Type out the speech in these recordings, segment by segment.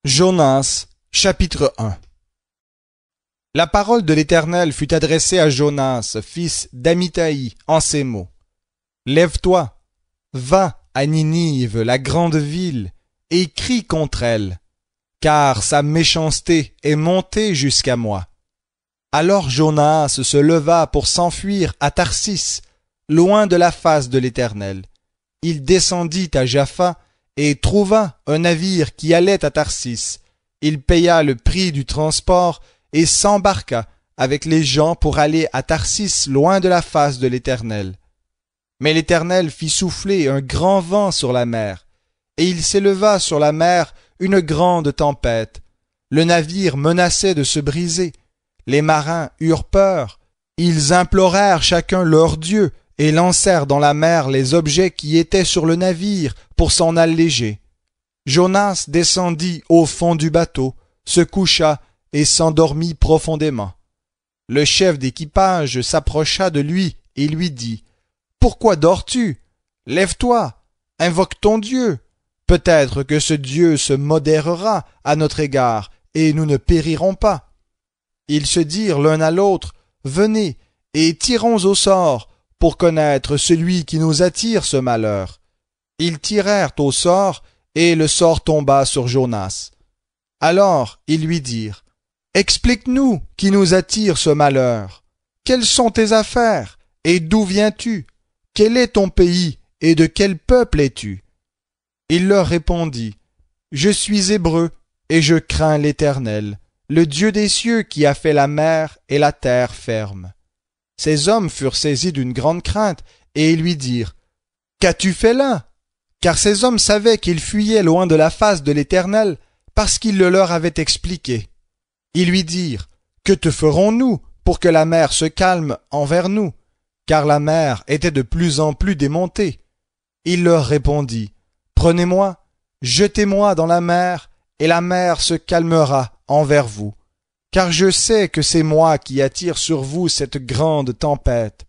Jonas, chapitre 1. La parole de l'Éternel fut adressée à Jonas, fils d'Amittai, en ces mots. Lève-toi, va à Ninive, la grande ville, et crie contre elle, car sa méchanceté est montée jusqu'à moi. Alors Jonas se leva pour s'enfuir à Tarsis, loin de la face de l'Éternel. Il descendit à Jaffa et trouva un navire qui allait à Tarsis. Il paya le prix du transport et s'embarqua avec les gens pour aller à Tarsis loin de la face de l'Éternel. Mais l'Éternel fit souffler un grand vent sur la mer, et il s'éleva sur la mer une grande tempête. Le navire menaçait de se briser. Les marins eurent peur. Ils implorèrent chacun leur Dieu et lancèrent dans la mer les objets qui étaient sur le navire pour s'en alléger. Jonas descendit au fond du bateau, se coucha et s'endormit profondément. Le chef d'équipage s'approcha de lui et lui dit « Pourquoi dors-tu? Lève-toi, invoque ton Dieu. Peut-être que ce Dieu se modérera à notre égard et nous ne périrons pas. » Ils se dirent l'un à l'autre « Venez et tirons au sort pour connaître celui qui nous attire ce malheur. » Ils tirèrent au sort et le sort tomba sur Jonas. Alors ils lui dirent « Explique-nous qui nous attire ce malheur. Quelles sont tes affaires et d'où viens-tu? Quel est ton pays et de quel peuple es-tu? » Il leur répondit « Je suis hébreu et je crains l'Éternel, le Dieu des cieux qui a fait la mer et la terre ferme. » Ces hommes furent saisis d'une grande crainte et lui dirent « Qu'as-tu fait là? » Car ces hommes savaient qu'ils fuyaient loin de la face de l'Éternel parce qu'il le leur avait expliqué. Ils lui dirent « Que te ferons-nous pour que la mer se calme envers nous? » Car la mer était de plus en plus démontée. Il leur répondit « Prenez-moi, jetez-moi dans la mer, et la mer se calmera envers vous. Car je sais que c'est moi qui attire sur vous cette grande tempête. »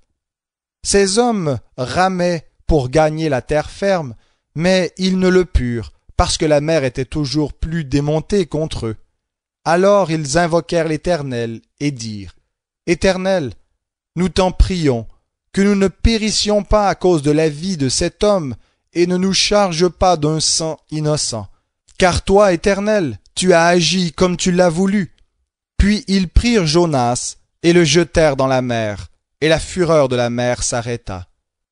Ces hommes ramaient pour gagner la terre ferme, mais ils ne le purent, parce que la mer était toujours plus démontée contre eux. Alors ils invoquèrent l'Éternel et dirent « Éternel, nous t'en prions, que nous ne périssions pas à cause de la vie de cet homme, et ne nous charge pas d'un sang innocent. Car toi, Éternel, tu as agi comme tu l'as voulu. » Puis ils prirent Jonas et le jetèrent dans la mer, et la fureur de la mer s'arrêta.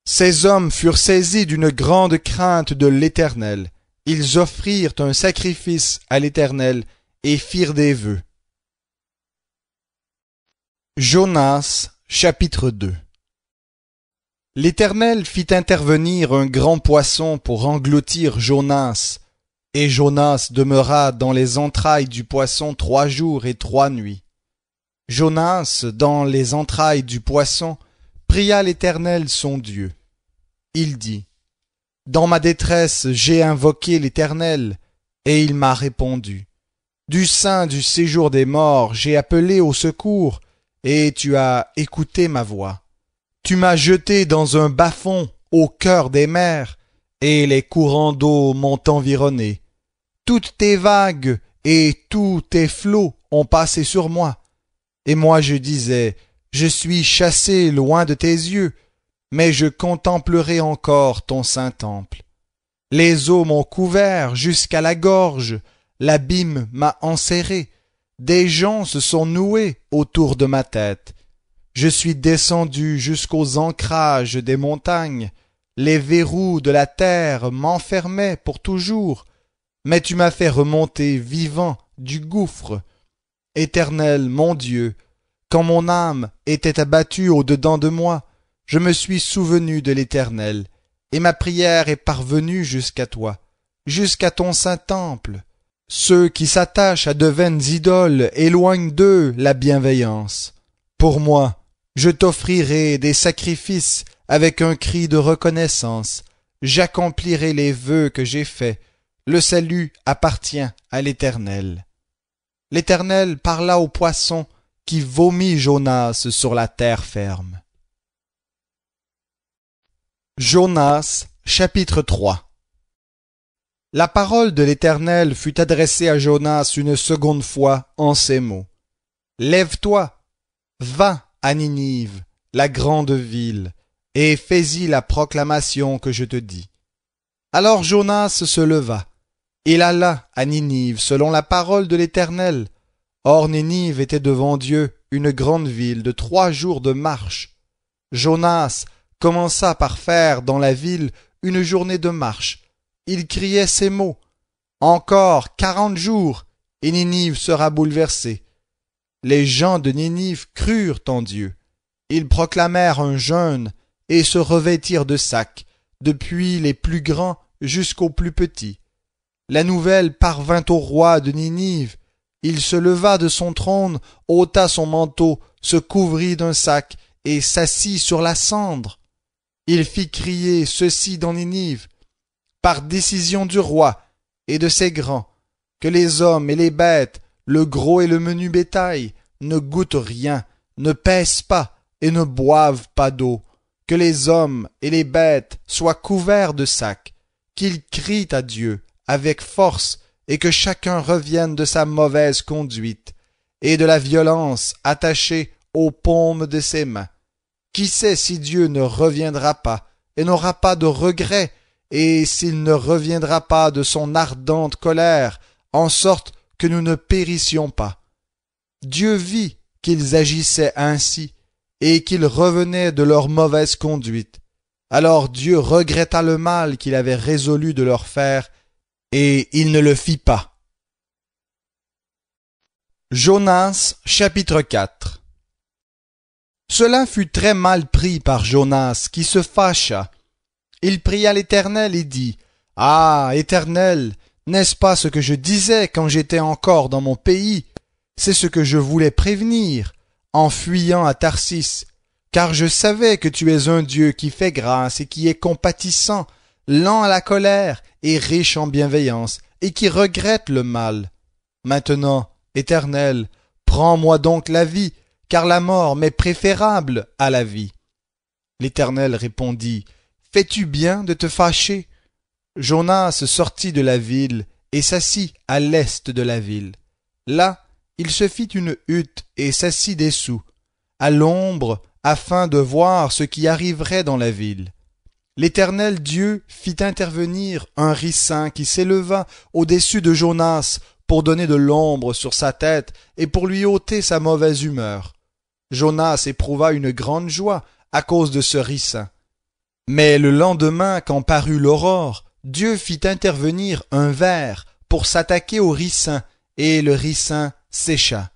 Ces hommes furent saisis d'une grande crainte de l'Éternel. Ils offrirent un sacrifice à l'Éternel et firent des vœux. Jonas, chapitre 2. L'Éternel fit intervenir un grand poisson pour engloutir Jonas, et Jonas demeura dans les entrailles du poisson 3 jours et 3 nuits. Jonas, dans les entrailles du poisson, pria l'Éternel son Dieu. Il dit « Dans ma détresse j'ai invoqué l'Éternel, et il m'a répondu. Du sein du séjour des morts j'ai appelé au secours, et tu as écouté ma voix. Tu m'as jeté dans un bas-fond au cœur des mers, et les courants d'eau m'ont environné. Toutes tes vagues et tous tes flots ont passé sur moi. Et moi je disais, je suis chassé loin de tes yeux, mais je contemplerai encore ton saint temple. Les eaux m'ont couvert jusqu'à la gorge, l'abîme m'a enserré, des joncs se sont noués autour de ma tête. Je suis descendu jusqu'aux ancrages des montagnes, les verrous de la terre m'enfermaient pour toujours, mais tu m'as fait remonter vivant du gouffre. Éternel, mon Dieu, quand mon âme était abattue au-dedans de moi, je me suis souvenu de l'Éternel, et ma prière est parvenue jusqu'à toi, jusqu'à ton saint temple. Ceux qui s'attachent à de vaines idoles éloignent d'eux la bienveillance. Pour moi, je t'offrirai des sacrifices avec un cri de reconnaissance. J'accomplirai les vœux que j'ai faits. Le salut appartient à l'Éternel. L'Éternel parla au poisson qui vomit Jonas sur la terre ferme. Jonas, chapitre 3. La parole de l'Éternel fut adressée à Jonas une seconde fois en ces mots. Lève-toi, va à Ninive, la grande ville, et fais-y la proclamation que je te dis. Alors Jonas se leva. Il alla à Ninive selon la parole de l'Éternel. Or Ninive était devant Dieu une grande ville de 3 jours de marche. Jonas commença par faire dans la ville une journée de marche. Il criait ces mots. Encore 40 jours, et Ninive sera bouleversée. Les gens de Ninive crurent en Dieu. Ils proclamèrent un jeûne et se revêtirent de sacs, depuis les plus grands jusqu'aux plus petits. La nouvelle parvint au roi de Ninive. Il se leva de son trône, ôta son manteau, se couvrit d'un sac et s'assit sur la cendre. Il fit crier ceci dans Ninive, par décision du roi et de ses grands, que les hommes et les bêtes, le gros et le menu bétail, ne goûtent rien, ne pèsent pas et ne boivent pas d'eau, que les hommes et les bêtes soient couverts de sacs, qu'ils crient à Dieu avec force et que chacun revienne de sa mauvaise conduite et de la violence attachée aux paumes de ses mains. Qui sait si Dieu ne reviendra pas et n'aura pas de regret, et s'il ne reviendra pas de son ardente colère, en sorte que nous ne périssions pas. Dieu vit qu'ils agissaient ainsi, et qu'ils revenaient de leur mauvaise conduite. Alors Dieu regretta le mal qu'il avait résolu de leur faire, et il ne le fit pas. Jonas chapitre 4. Cela fut très mal pris par Jonas, qui se fâcha. Il pria l'Éternel et dit, « Ah, Éternel, n'est-ce pas ce que je disais quand j'étais encore dans mon pays? C'est ce que je voulais prévenir, en fuyant à Tarsis, car je savais que tu es un Dieu qui fait grâce et qui est compatissant, lent à la colère et riche en bienveillance, et qui regrette le mal. Maintenant, Éternel, prends-moi donc la vie, car la mort m'est préférable à la vie. » L'Éternel répondit, « Fais-tu bien de te fâcher? » Jonas sortit de la ville et s'assit à l'est de la ville. Là, il se fit une hutte et s'assit dessous, à l'ombre, afin de voir ce qui arriverait dans la ville. L'Éternel Dieu fit intervenir un ricin qui s'éleva au-dessus de Jonas pour donner de l'ombre sur sa tête et pour lui ôter sa mauvaise humeur. Jonas éprouva une grande joie à cause de ce ricin. Mais le lendemain, quand parut l'aurore, Dieu fit intervenir un ver pour s'attaquer au ricin, et le ricin sécha.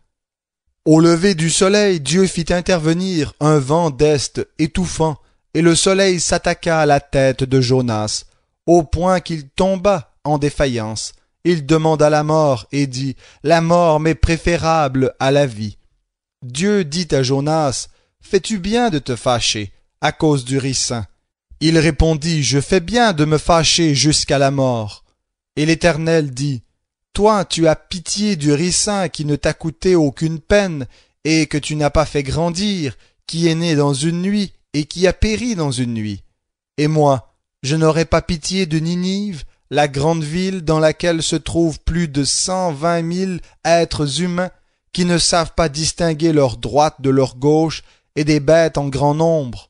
Au lever du soleil, Dieu fit intervenir un vent d'est étouffant, et le soleil s'attaqua à la tête de Jonas, au point qu'il tomba en défaillance. Il demanda la mort et dit, « La mort m'est préférable à la vie. » Dieu dit à Jonas, « Fais-tu bien de te fâcher à cause du ricin? » Il répondit, « Je fais bien de me fâcher jusqu'à la mort. » Et l'Éternel dit, « Toi, tu as pitié du ricin qui ne t'a coûté aucune peine et que tu n'as pas fait grandir, qui est né dans une nuit et qui a péri dans une nuit. Et moi, je n'aurai pas pitié de Ninive, la grande ville dans laquelle se trouvent plus de 120 000 êtres humains qui ne savent pas distinguer leur droite de leur gauche et des bêtes en grand nombre.